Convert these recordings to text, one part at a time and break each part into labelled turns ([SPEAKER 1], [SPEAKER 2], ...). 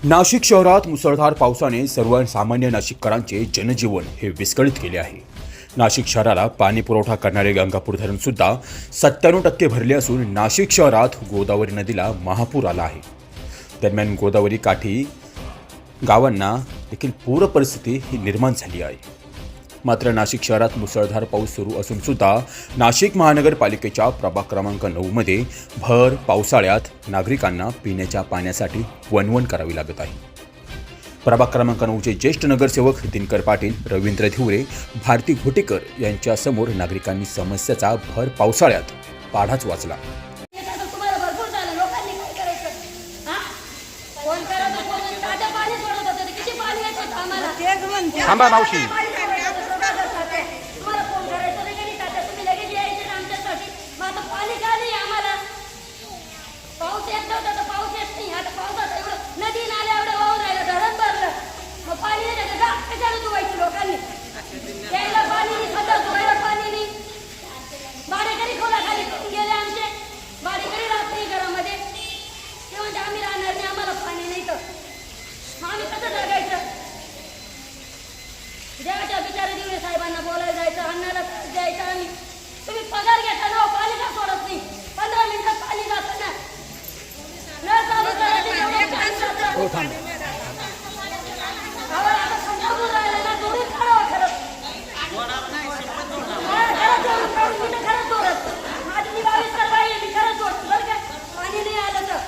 [SPEAKER 1] नाशिक शहरात मुसळधार पावसाने सर्वसामान्य नाशिककरांचे जनजीवन हे विस्कळीत केले आहे। नाशिक शहराला पाणी पुरवठा करणारे गंगापूर धरण सुद्धा 97% भरले असून नाशिक शहरात गोदावरी नदीला महापूर आला आहे। दरम्यान गोदावरी काठी गावांना देखील पूर परिस्थिती ही निर्माण झाली आहे। मात्र नाशिक शहरात मुसळधार पाऊस सुरू असून सुद्धा नाशिक महानगरपालिकेच्या प्रभाग क्रमांक 9 मध्ये भर पावसाळ्यात नागरिकांना पिण्याच्या पाण्यासाठी वणवण करावी लागत आहे। प्रभाग क्रमांक 9चे ज्येष्ठ नगरसेवक दिनकर पाटील, रवींद्र धिवरे, भारती घोटेकर यांच्या समोर नागरिकांनी समस्याचा भर पावसाळ्यात पाढाच वाचला।
[SPEAKER 2] थांबा मावशी,
[SPEAKER 3] देवाच्या बिचारे दिवरे साहेबांना बोलायला जायचं, अन्नाला द्यायचं आणि तुम्ही पगार घेता ना, पाणी का सोडत नाही? 15 मिनिटात पाणी जातं ना, नळ चालू करायचं।
[SPEAKER 2] हो थांब,
[SPEAKER 3] आता समजावून राहिलं ना, जोडून काढावं खरंच। खरंच जोडत माझी मी 22 तर बाई आहे, मी खरंच जोडत बरं का। पाणी नाही आलं तर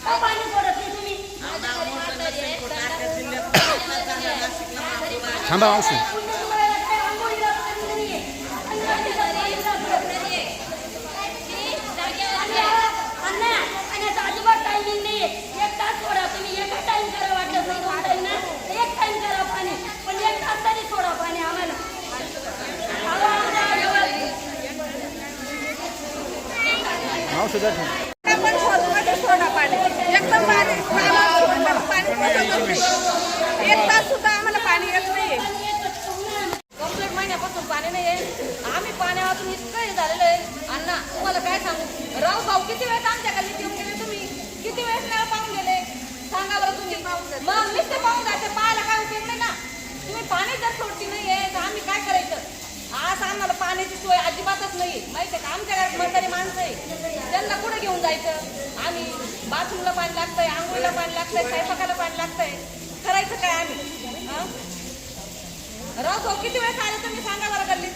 [SPEAKER 3] का पाणी सोडत नाही तुम्ही?
[SPEAKER 2] थांबा मावशी,
[SPEAKER 3] अजिबात टायमिंग नाही। 1 तास सोडा तुम्ही, एका टाइम करा, वाटलं नाही 2 टाइम ना, 1 टाइम करा पाणी, पण 1 तास तरी सोडा पाणी आम्हाला।
[SPEAKER 2] मावशी जा
[SPEAKER 4] एक तास सुद्धा आम्हाला पाणी येत नाही। कंप्लीट महिन्यापासून पाणी नाही आहे। आम्ही पाण्यावाचून इतकं हे झालेलं आहे अण्णा, तुम्हाला काय सांगू। राव भाऊ किती वेळ आमच्या गल्लीत येऊन गेले, तुम्ही किती वेळेस नळ पाहून गेले सांगा बरं तुम्ही। मग नुसते पाहून जायचं, पाहायला काय उपयोग नाही ना। तुम्ही पाणी जर सोडती नाही आहे तर आम्ही काय करायचं? आज आम्हाला पाण्याची सोय अजिबातच नाही, माहिती आहे का? आमच्या घरात म्हातारी माणसं आहे, त्यांना कुठे घेऊन जायचं? आम्ही बाथरूमला पाणी लागतंय, आंघोळीला पाणी लागतंय, स्वयंपाकाला पाणी लागतंय, करायचं काय आम्ही? राव भाऊ किती वेळेस आले तुम्ही सांगा बरं गल्लीत?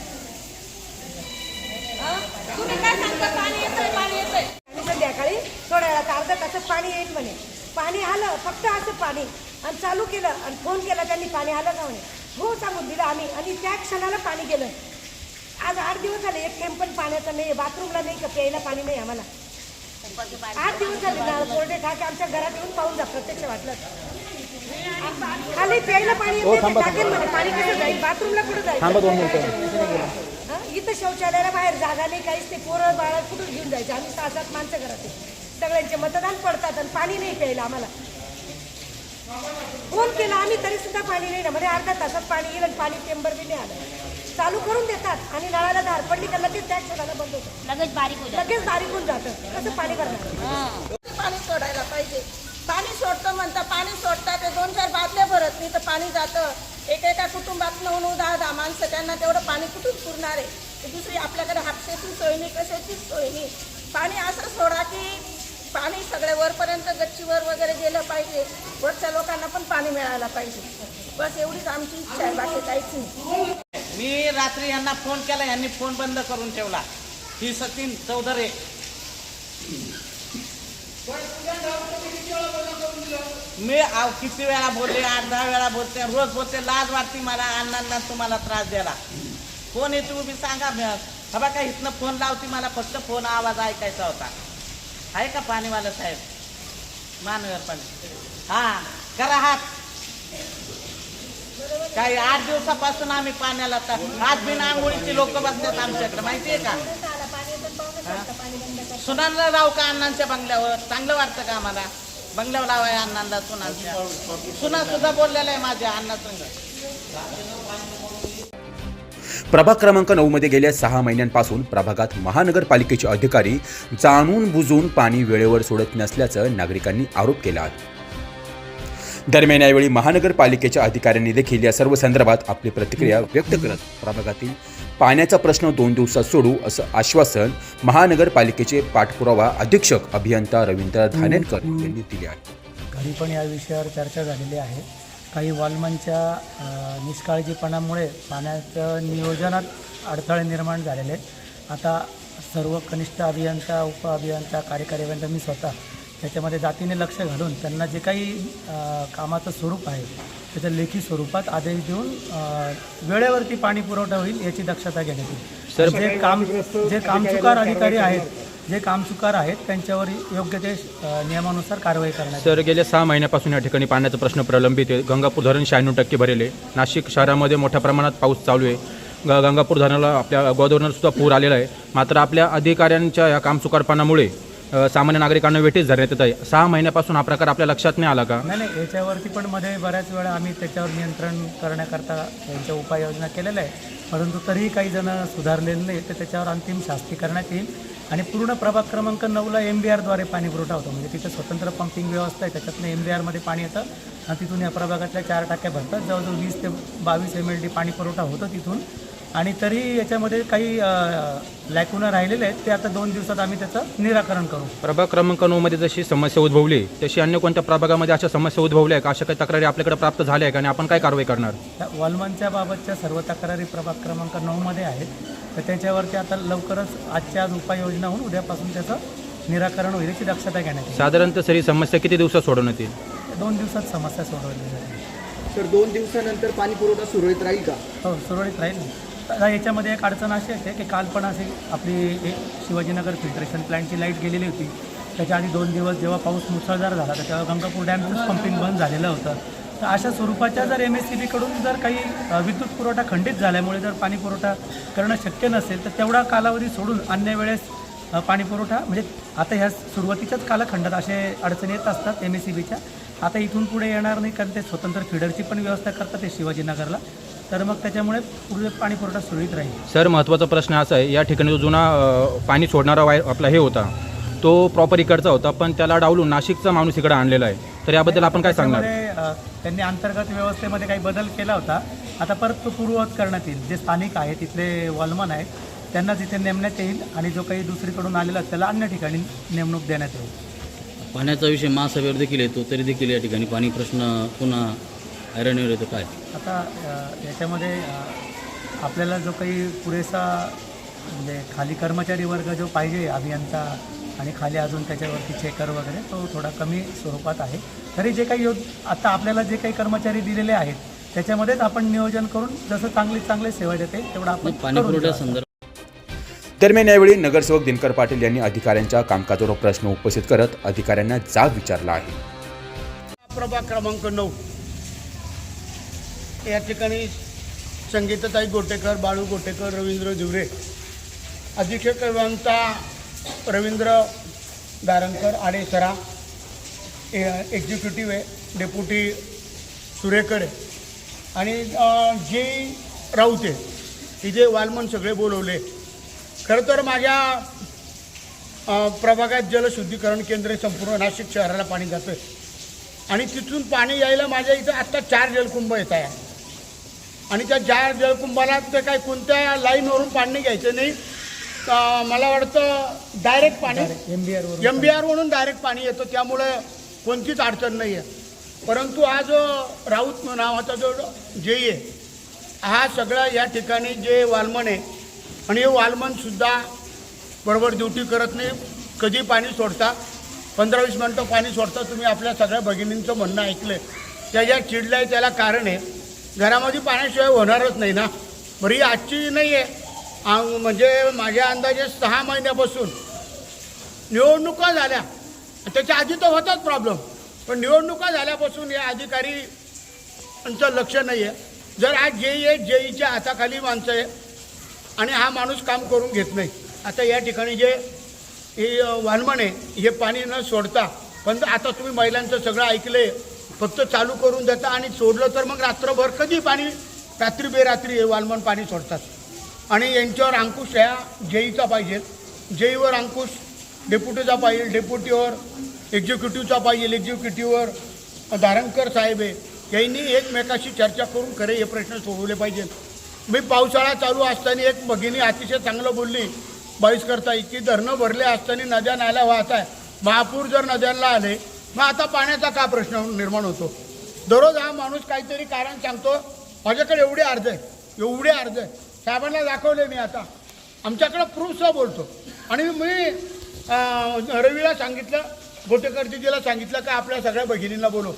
[SPEAKER 4] तुम्ही काय सांगता? पाणी येतंय, पाणी येतंय।
[SPEAKER 5] संध्याकाळी थोड्या वेळात अर्धा तासात पाणी येईल म्हणे। पाणी आलं, फक्त असं पाणी, आणि चालू केलं आणि फोन केला त्यांनी, पाणी आलं का म्हणे? हो सांगून दिलं आम्ही, आणि त्या क्षणाला पाणी गेलं। आज 8 दिवस झाले, एक थेंब पण पाण्याचं नाही, बाथरूमला नाही, का प्यायला पाणी नाही आम्हाला। 8 दिवस झाले ना, कोरडे ठाके आमच्या घरात येऊन पाहून जा, प्रत्यक्ष वाटलं खाली प्यायला पाणी टाकेल म्हणे, पाणी कसं जाईल? बाथरूमला कुठं जाईल?
[SPEAKER 2] थांबा 2 मिनिटं।
[SPEAKER 5] इथं शौचालयाला बाहेर जागा नाही, काहीच ते पोरं बाळा कुठून घेऊन जायचं? आम्ही 6-7 माणसं घरात आहे, सगळ्यांचे मतदान पडतात आणि पाणी नाही प्यायला आम्हाला। फोन केला आम्ही तरी सुद्धा पाणी नाही ना, म्हणजे अर्ध्या तासात पाणी येईल आणि पाणी टेंबर बी नाही आलं। चालू करून देतात आणि नळाला धार पडली का लगेच त्या क्षणाला बंद होतं, लगेच बारीक होऊन जातं। कसं पाणी करणार?
[SPEAKER 4] पाणी सोडायला पाहिजे। पाणी सोडतं म्हणता, पाणी सोडतात, ते 2-4 बादल्या भरत नाही तर पाणी जातं। एका कुटुंबात 9-10 माणसं, त्यांना तेवढं पाणी कुठून पुरणार आहे? दुसरी आपल्याकडे हापशाची सोय नाही, कशाचीच सोय नाही। पाणी असं सोडा की पाणी सगळ्या वरपर्यंत गच्चीवर वगैरे गेलं पाहिजे, वरच्या लोकांना पण पाणी मिळायला पाहिजे, बस एवढीच आमची इच्छा आहे, बाकी काहीच नाही।
[SPEAKER 6] मी रात्री यांना फोन केला, यांनी फोन बंद करून ठेवला। ही सचिन चौधरी, मी किती वेळा बोलले, 8-10 वेळा बोलते, रोज बोलते, लाज वाटते मला अण्णांना तुम्हाला त्रास द्यायला। कोण येतो उभी सांगा? हवा काय इथनं फोन लावती, मला फक्त फोन आवाज ऐकायचा होता। आहे का पाणीवाला साहेब महानगरपालिका? हा करा हात। काही 8 दिवसापासून आम्ही पाण्याला, आज बिना आंघोळीची लोक बसतात आमच्याकडे, माहितीये का? सुनांना राव का अण्णांच्या बंगल्यावर? चांगलं वाटतं का आम्हाला? बंगल्यावर लावाय अण्णांना सुनांच्या, सुना सुद्धा बोललेल्या आहे माझ्या अण्णा संग।
[SPEAKER 1] प्रभाग क्रमांक 9 मध्ये गेल्या 6 महिन्यांपासून प्रभागात महानगरपालिकेचे अधिकारी जाणून बुजून पाणी वेळेवर सोडत नसल्याचं नागरिकांनी आरोप केला आहे। दरम्यान यावेळी महानगरपालिकेच्या अधिकाऱ्यांनी देखील या सर्व संदर्भात आपली प्रतिक्रिया व्यक्त करत प्रभागातील पाण्याचा प्रश्न 2 दिवसात सोडू असं आश्वासन महानगरपालिकेचे पाठपुरावा अधीक्षक अभियंता रवींद्र धानेरकर यांनी दिले आहे.
[SPEAKER 7] घरी पण या विषयावर चर्चा झालेली आहे. काही वॉलमनच्या निष्काळजीपणामुळे पाण्याचं नियोजनात अडथळे निर्माण झालेले आहेत. आता सर्व कनिष्ठ अभियंता, उप अभियंता, कार्यकारी अभियंता, मी स्वतः त्याच्यामध्ये जातीने लक्ष घालून त्यांना जे काही कामाचं स्वरूप आहे त्याच्या लेखी स्वरूपात आदेश देऊन वेळेवरती पाणी पुरवठा होईल याची दक्षता घेण्यात येईल. सर, जे कामचुकार अधिकारी आहेत, जे कामचुकार आहेत त्यांच्यावर योग्य ते नियमानुसार कारवाई करण्यात.
[SPEAKER 2] सर, गेल्या 6 महिन्यापासून या ठिकाणी पाण्याचा प्रश्न प्रलंबित आहे. गंगापूर धरण 96% भरेले. नाशिक शहरामध्ये मोठ्या प्रमाणात पाऊस चालू आहे. गंगापूर धरणाला आपल्या गोदावरीला पूर आलेला आहे. मात्र आपल्या अधिकाऱ्यांच्या या कामचुकारपणामुळे सामान्य नागरिकांना वेठीस धरण्यात येत आहे. 6 महिन्यापासून हा प्रकार आपल्या लक्षात नाही आला का?
[SPEAKER 7] नाही, याच्यावरती पण मध्ये बऱ्याच वेळा आम्ही त्याच्यावर नियंत्रण करण्याकरता त्यांच्या उपाययोजना केलेल्या आहे. परंतु तरीही काही जण सुधारलेले नाही, तर त्याच्यावर अंतिम शास्ती करण्यात येईल. आणि पूर्ण प्रभाग क्रमांक 9ला MBRद्वारे पाणी पुरवठा होतो. म्हणजे तिथं स्वतंत्र पंपिंग व्यवस्था आहे. त्याच्यातनं MBRमध्ये पाणी येतं आणि तिथून या प्रभागातल्या 4 टाक्या भरतात. जवळजवळ 20 ते 22 MLD पाणी पुरवठा होतो तिथून. आणि तरी याच्यामध्ये काही लॅकुना राहिलेले आहेत, ते आता 2 दिवसात आम्ही त्याचं निराकरण करू.
[SPEAKER 2] प्रभाग क्रमांक 9मध्ये जशी समस्या उद्भवली तशी अन्य कोणत्या प्रभागामध्ये अशा समस्या उद्भवल्या आहे का? अशा काही तक्रारी आपल्याकडे प्राप्त झाल्या आहे का आणि आपण काय कारवाई करणार?
[SPEAKER 7] त्या वॉलमनच्या बाबतच्या सर्व तक्रारी प्रभाग क्रमांक 9मध्ये आहेत. तर त्याच्यावरती आता लवकरच आजच्या आज उपाययोजना होऊन उद्यापासून त्याचं निराकरण होईल याची दक्षता घेण्यात येईल.
[SPEAKER 2] साधारणतः सर ही समस्या किती दिवसात सोडवण्यात येईल?
[SPEAKER 7] 2 दिवसात समस्या सोडवली जाईल.
[SPEAKER 8] सर, 2 दिवसानंतर पाणी पुरवठा सुरळीत राहील का?
[SPEAKER 7] हो, सुरळीत राहील. आता याच्यामध्ये एक अडचण अशी आहे की काल पण अशी आपली एक शिवाजीनगर फिल्ट्रेशन प्लॅन्टची लाईट गेलेली होती. त्याच्या आधी 2 दिवस जेव्हा पाऊस मुसळधार झाला तर तेव्हा गंगापूर डॅमचंच पंपिंग बंद झालेलं होतं. तर अशा स्वरूपाच्या जर MSCBकडून जर काही विद्युत पुरवठा खंडित झाल्यामुळे जर पाणी पुरवठा करणं शक्य नसेल तर तेवढा कालावधी सोडून अन्य वेळेस पाणी पुरवठा, म्हणजे आता ह्या सुरुवातीच्याच कालखंडात असे अडचणी येत असतात MSCBच्या. आता इथून पुढे येणार नाही, कारण ते स्वतंत्र फिडरची पण व्यवस्था करतात ते शिवाजीनगरला. तर मग त्याच्यामुळे पुढे पाणी पुरवठा सुरळीत राहील.
[SPEAKER 2] सर, महत्त्वाचा प्रश्न असा आहे, या ठिकाणी जो जुना पाणी सोडणारा आपला हे होता तो प्रॉपर इकडचा होता, पण त्याला डावलून नाशिकचा माणूस इकडे आणलेला आहे. तर याबद्दल आपण काय सांगणार?
[SPEAKER 7] त्यांनी अंतर्गत व्यवस्थेमध्ये काही बदल केला होता. आता परत तो पूर्ववत करण्यात येईल. जे स्थानिक आहेत तिथले वॉलमन आहेत त्यांना तिथे नेमण्यात येईल आणि जो काही दुसरीकडून आलेला त्याला अन्य ठिकाणी नेमणूक देण्यात येईल.
[SPEAKER 9] पाण्याचा विषय महासभेवर देखील येतो, तरी देखील या ठिकाणी पाणी प्रश्न पुन्हा ऐरणीवर येतो काय?
[SPEAKER 7] आता याच्यामध्ये आपल्याला जो काही पुरेसा, म्हणजे खाली कर्मचारी वर्ग जो पाहिजे अभियंता आणि खाली अजून त्याच्यावरती चेकर वगैरे, तो थोडा कमी स्वरूपात आहे. तरी जे काही आता आपल्याला जे काही कर्मचारी दिलेले आहेत त्याच्यामध्येच आपण नियोजन करून जसं चांगली सेवा देते तेवढं आपण
[SPEAKER 9] पाणी पुरवठ्या संदर्भात.
[SPEAKER 1] दरम्यान यावेळी नगरसेवक दिनकर पाटील यांनी अधिकाऱ्यांच्या कामकाजावर प्रश्न उपस्थित करत अधिकाऱ्यांना जाब विचारला आहे.
[SPEAKER 10] प्रभाग क्रमांक 9 या ठिकाणी संगीताताई गोटेकर, बाळू गोटेकर, रवींद्र दिवरे, अधीक्षक अभियंता रवींद्र दारणकर, आडेसरा, एक्झिक्युटिव्ह आहे, डेप्युटी सुरेकर आणि जे राऊते, तिथे वालमन सगळे बोलवले. खरं तर माझ्या प्रभागात जलशुद्धीकरण केंद्र संपूर्ण नाशिक शहराला पाणी जातं आहे आणि तिथून पाणी यायला माझ्या इथं आत्ता 4 जलकुंभ येत आहे आणि त्या 4 जलकुंभाला ते काय कोणत्या लाईनवरून पाणी घ्यायचं नाही. मला वाटतं डायरेक्ट पाणी MBR वरून डायरेक्ट पाणी येतं, त्यामुळे कोणतीच अडचण नाही आहे. परंतु हा जो राऊत नावाचा जो जे आहे हा सगळा या ठिकाणी जे वालमन आहे आणि हे वालमनसुद्धा बरोबर ड्युटी करत नाही. कधी पाणी सोडता, 15-20 मिनटं पाणी सोडता. तुम्ही आपल्या सगळ्या भगिनींचं म्हणणं ऐकलं आहे. त्या ज्या चिडल्या आहे त्याला कारण आहे, घरामध्ये पाण्याशिवाय होणारच नाही ना. बरी आजची नाही आहे, म्हणजे माझ्या अंदाजे 6 महिन्यापासून निवडणुका झाल्या, त्याच्या आधी तर होताच प्रॉब्लेम, पण निवडणुका झाल्यापासून या अधिकाऱ्यांचं लक्ष नाही आहे. जर आज जेई आहे, जेईच्या हाताखाली माणसं आहे आणि हा माणूस काम करून घेत नाही. आता या ठिकाणी जे हे वालमन आहे हे पाणी न सोडता, पण आता तुम्ही महिलांचं सगळं ऐकलं आहे, फक्त चालू करून देता आणि सोडलं तर मग रात्रभर कधी पाणी, रात्री बेरात्री हे वालमन पाणी सोडतात. आणि यांच्यावर अंकुश ह्या जेईचा पाहिजे, जेईवर अंकुश डेप्युटीचा पाहिजे, डेप्युटीवर एक्झिक्युटिव्हचा पाहिजे, एक्झिक्युटिव्हवर धारणकर साहेब आहे, यांनी एकमेकाशी चर्चा करून खरे हे प्रश्न सोडवले पाहिजे. मी पावसाळा चालू असताना एक भगिनी अतिशय चांगलं बोलली, बाईस करता की धरणं भरले असताना नद्या नाल्या वाहत आहे, महापूर जर नद्यांना आले मग आता पाण्याचा का प्रश्न निर्माण होतो. दररोज हा माणूस काहीतरी कारण सांगतो. माझ्याकडे एवढे अर्ज आहे साहेबांना दाखवले मी. आता आमच्याकडं प्रूफसह बोलतो. आणि मी रवीला सांगितलं, गोटेकर दिदीला सांगितलं का आपल्या सगळ्या भगिनींना बोलव.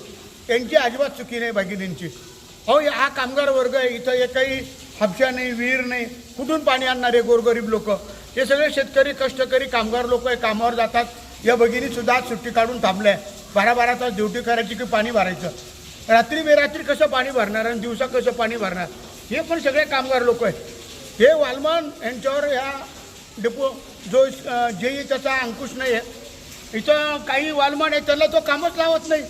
[SPEAKER 10] त्यांची अजिबात चुकी नाही भगिनींची. अहो हा कामगार वर्ग आहे, इथं एकही हापशा नाही, विहीर नाही, कुठून पाणी आणणारे गोरगरीब लोक, हे सगळे शेतकरी कष्टकरी कामगार लोक आहे, कामावर जातात. या भगिनीसुद्धा आज सुट्टी काढून थांबल्या. 12-12 तास ड्युटी करायची की पाणी भरायचं. रात्री बेरात्री कसं पाणी भरणार आणि दिवसा कसं पाणी भरणार, हे पण सगळे कामगार लोक आहेत. हे वालमान यांच्यावर ह्या डेपो जो जेई त्याचा अंकुश नाही आहे. इथं काही वालमान आहे त्यांना तो कामच लावत नाही.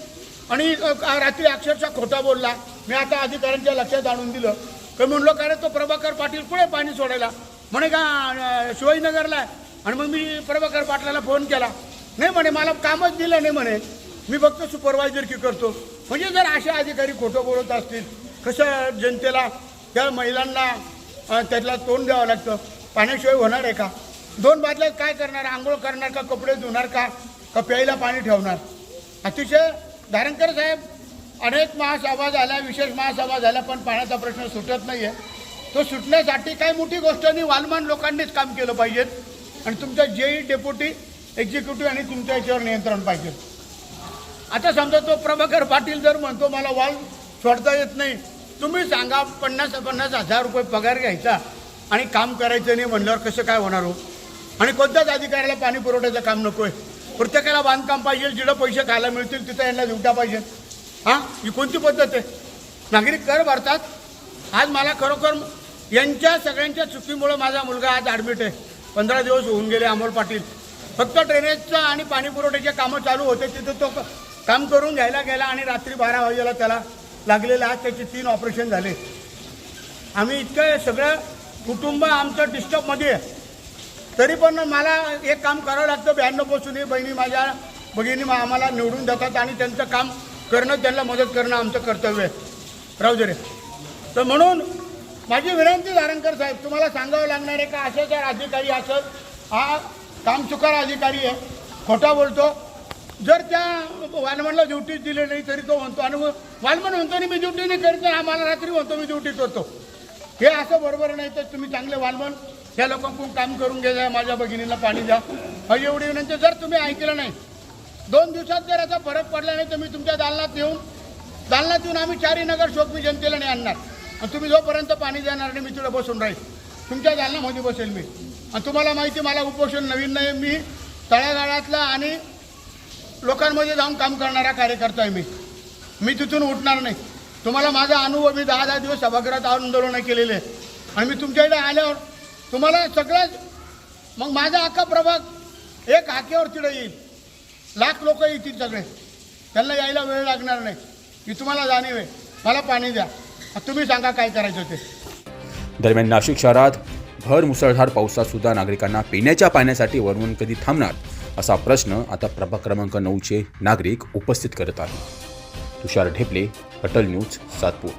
[SPEAKER 10] आणि रात्री अक्षरशः खोटा बोलला. मी आता अधिकाऱ्यांच्या लक्षात आणून दिलं की म्हणलो का रे तो प्रभाकर पाटील कुठे पाणी सोडायला, म्हणे का शिवाजीनगरला आहे. आणि मग मी प्रभाकर पाटलाला फोन केला, नाही म्हणे मला कामच दिलं नाही म्हणे, मी फक्त सुपरवायझर की करतो. म्हणजे जर असे अधिकारी खोटं बोलत असतील, कसं जनतेला त्या महिलांना त्यातला तोंड द्यावं लागतं. पाण्याशिवाय होणार आहे का. 2 बादल्यात काय करणार, आंघोळ करणार का, कपडे धुणार का प्यायला पाणी ठेवणार. अतिशय धारणकर साहेब, अनेक महासभा झाल्या, विशेष महासभा झाल्या, पण पाण्याचा प्रश्न सुटत नाही आहे. तो सुटण्यासाठी काय मोठी गोष्ट नाही, वालमान लोकांनीच काम केलं पाहिजे. आणि तुमच्या जेई डेप्युटी एक्झिक्युटिव्ह आणि तुमच्या याच्यावर नियंत्रण पाहिजे. आता समजा तो प्रभाकर पाटील जर म्हणतो मला वाल सोडता येत नाही, तुम्ही सांगा 50-50 हजार रुपये पगार घ्यायचा आणि काम करायचं नाही म्हणल्यावर कसं काय होणार हो. आणि कोणत्याच अधिकाऱ्याला पाणी पुरवठ्याचं काम नको आहे. प्रत्येकाला बांधकाम पाहिजे, जिथं पैसे खायला मिळतील तिथं यांना ड्युट्या पाहिजे. हां, ही कोणती पद्धत आहे. नागरिक कर भरतात. आज मला खरोखर यांच्या सगळ्यांच्या चुकीमुळं माझा मुलगा आज ॲडमिट आहे. 15 दिवस होऊन गेले. अमोल पाटील फक्त ड्रेनेजचं आणि पाणी पुरवठ्याचे कामं चालू होते, तिथं तो काम करून घ्यायला गेला आणि रात्री 12 वाजेला त्याला लागलेलं. आज त्याचे 3 ऑपरेशन झाले. आम्ही इतकं सगळं कुटुंब आमचं डिस्टर्बमध्ये आहे, तरी पण मला एक काम करावं लागतं. 92 पासून बहिणी माझ्या भगिनी आम्हाला निवडून देतात आणि त्यांचं काम करणं, त्यांना मदत करणं आमचं कर्तव्य आहे. राहू दे रे. तर म्हणून माझी विनंती धारणकर साहेब, तुम्हाला सांगावं लागणार आहे का असे जर अधिकारी असत, हा कामचुकार अधिकारी आहे, खोटा बोलतो. जर त्या वालमनला ड्युटी दिली नाही तरी तो म्हणतो, आणि वालमन म्हणतो नाही मी ड्युटी नाही करत, आम्हाला रात्री म्हणतो मी ड्युटी करतो. हे असं बरोबर नाही. तर तुम्ही चांगले वालमन या लोकांकडून काम करून घ्या, माझ्या भगिनीला पाणी द्या. माझी एवढी विनंती. जर तुम्ही ऐकलं नाही, 2 दिवसात जर याचा फरक पडला नाही तर मी तुमच्या दालनात येऊन आम्ही 4 नगर शोक मी जनतेला नाही आणणार. आणि तुम्ही जोपर्यंत पाणी देणार नाही मी तिथं बसून राहील, तुमच्या दालनामध्ये बसेल मी. आणि तुम्हाला माहिती मला उपोषण नवीन नाही, मी तळागाळातला आणि लोकांमध्ये जाऊन काम करणारा कार्यकर्ता आहे. मी तिथून उठणार नाही. तुम्हाला माझा अनुभव, मी 10 दिवस सभागृहात आंदोलनं केलेले आहे. आणि मी तुमच्याकडे आल्यावर तुम्हाला सगळं, मग माझा अख्खा प्रभाग एक हाकेवर तिथं येईल. लाख लोक येतील सगळे, त्यांना यायला वेळ लागणार नाही. मी तुम्हाला जाणीव आहे. मला पाणी द्या, तुम्ही सांगा काय करायचं ते.
[SPEAKER 1] दरम्यान नाशिक शहरात भर मुसळधार पावसात सुद्धा नागरिकांना पिण्याच्या पाण्यासाठी वरवून कधी थांबणार असा प्रश्न आता प्रभाग क्रमांक 9चे नागरिक उपस्थित करत आहेत. तुषार ढेपले, अटल न्यूज, सातपूर.